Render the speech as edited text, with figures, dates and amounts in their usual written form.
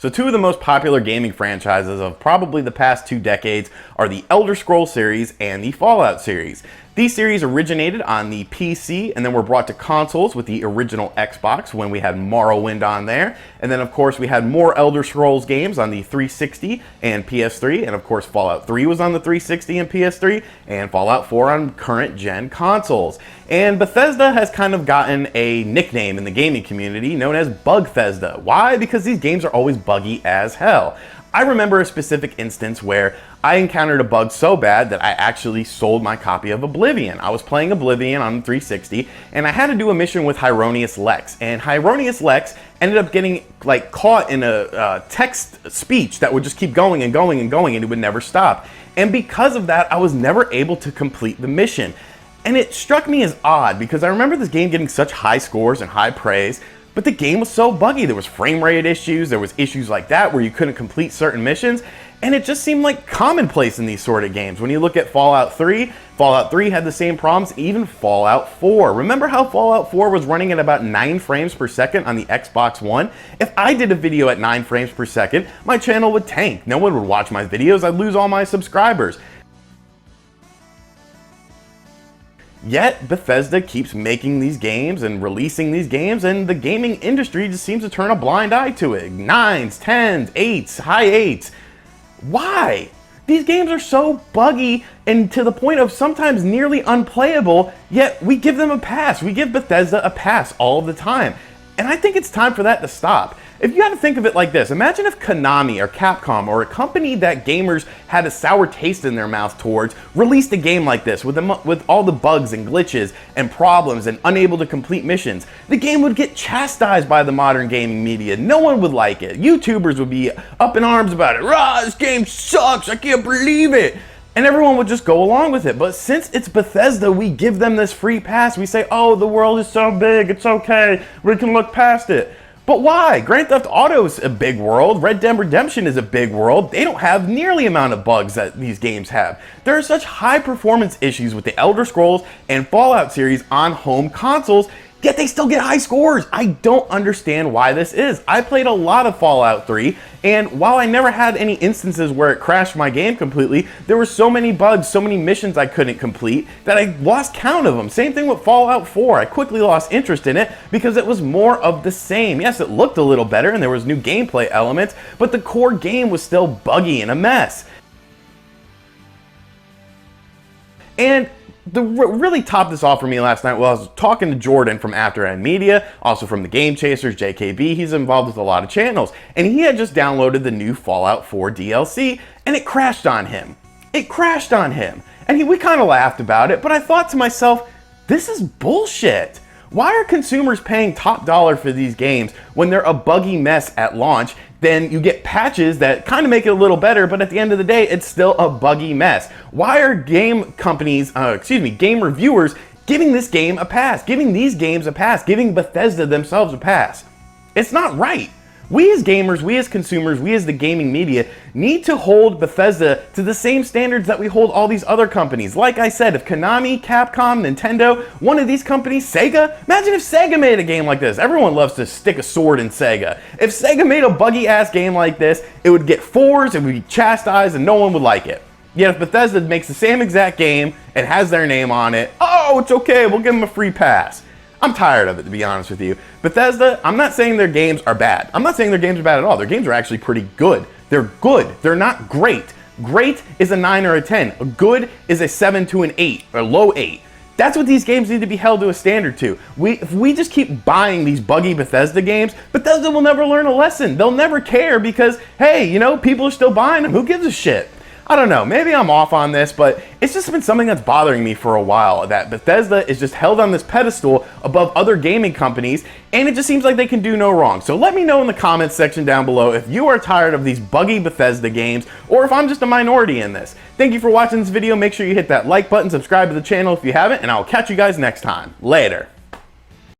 So two of the most popular gaming franchises of probably the past 2 decades are the Elder Scrolls series and the Fallout series. These series originated on the PC and then were brought to consoles with the original Xbox when we had Morrowind on there. And then of course we had more Elder Scrolls games on the 360 and PS3, and of course Fallout 3 was on the 360 and PS3, and Fallout 4 on current gen consoles. And Bethesda has kind of gotten a nickname in the gaming community known as Bugthesda. Why? Because these games are always buggy as hell. I remember a specific instance where I encountered a bug so bad that I actually sold my copy of Oblivion. I was playing Oblivion on the 360 and I had to do a mission with Hieronius Lex, and Hieronius Lex ended up getting caught in a text speech that would just keep going and going and going, and it would never stop. And because of that, I was never able to complete the mission. And it struck me as odd because I remember this game getting such high scores and high praise, but the game was so buggy. There was frame rate issues, there was issues like that where you couldn't complete certain missions, and it just seemed like commonplace in these sort of games. When you look at Fallout 3 had the same problems, even Fallout 4. Remember how Fallout 4 was running at about 9 frames per second on the Xbox One? If I did a video at 9 frames per second, my channel would tank. No one would watch my videos, I'd lose all my subscribers. Yet, Bethesda keeps making these games and releasing these games, and the gaming industry just seems to turn a blind eye to it. 9s, 10s, 8s, high 8s. Why? These games are so buggy and to the point of sometimes nearly unplayable, yet we give them a pass. We give Bethesda a pass all the time. And I think it's time for that to stop. If you had to think of it like this, imagine if Konami or Capcom or a company that gamers had a sour taste in their mouth towards released a game like this with all the bugs and glitches and problems and unable to complete missions. The game would get chastised by the modern gaming media. No one would like it. YouTubers would be up in arms about it. Rah, this game sucks, I can't believe it. And everyone would just go along with it. But since it's Bethesda, we give them this free pass. We say, oh, the world is so big, it's okay, we can look past it. But why? Grand Theft Auto is a big world. Red Dead Redemption is a big world. They don't have nearly the amount of bugs that these games have. There are such high performance issues with the Elder Scrolls and Fallout series on home consoles, yet they still get high scores. I don't understand why this is. I played a lot of Fallout 3, and while I never had any instances where it crashed my game completely, there were so many bugs, so many missions I couldn't complete that I lost count of them. Same thing with Fallout 4. I quickly lost interest in it because it was more of the same. Yes, it looked a little better and there was new gameplay elements, but the core game was still buggy and a mess. And really topped this off for me last night while I was talking to Jordan from After End Media, also from the Game Chasers, JKB. He's involved with a lot of channels, and he had just downloaded the new Fallout 4 DLC, and it crashed on him. It crashed on him, and we kind of laughed about it, but I thought to myself, this is bullshit. Why are consumers paying top dollar for these games when they're a buggy mess at launch? Then you get patches that kind of make it a little better, but at the end of the day, it's still a buggy mess. Why are game companies, game reviewers giving this game a pass, giving these games a pass, giving Bethesda themselves a pass? It's not right. We as gamers, we as consumers, we as the gaming media need to hold Bethesda to the same standards that we hold all these other companies. Like I said, if Konami, Capcom, Nintendo, one of these companies, Sega, imagine if Sega made a game like this. Everyone loves to stick a sword in Sega. If Sega made a buggy ass game like this, it would get 4s, it would be chastised, and no one would like it. Yet if Bethesda makes the same exact game and has their name on it, oh, it's okay, we'll give them a free pass. I'm tired of it, to be honest with you. Bethesda, I'm not saying their games are bad. I'm not saying their games are bad at all. Their games are actually pretty good. They're good. They're not great. Great is a 9 or a 10. Good is a 7 to an 8, or low 8. That's what these games need to be held to a standard to. If we just keep buying these buggy Bethesda games, Bethesda will never learn a lesson. They'll never care because, hey, you know, people are still buying them. Who gives a shit? I don't know, maybe I'm off on this, but it's just been something that's bothering me for a while, that Bethesda is just held on this pedestal above other gaming companies, and it just seems like they can do no wrong. So let me know in the comments section down below if you are tired of these buggy Bethesda games, or if I'm just a minority in this. Thank you for watching this video. Make sure you hit that like button, subscribe to the channel if you haven't, and I'll catch you guys next time. Later.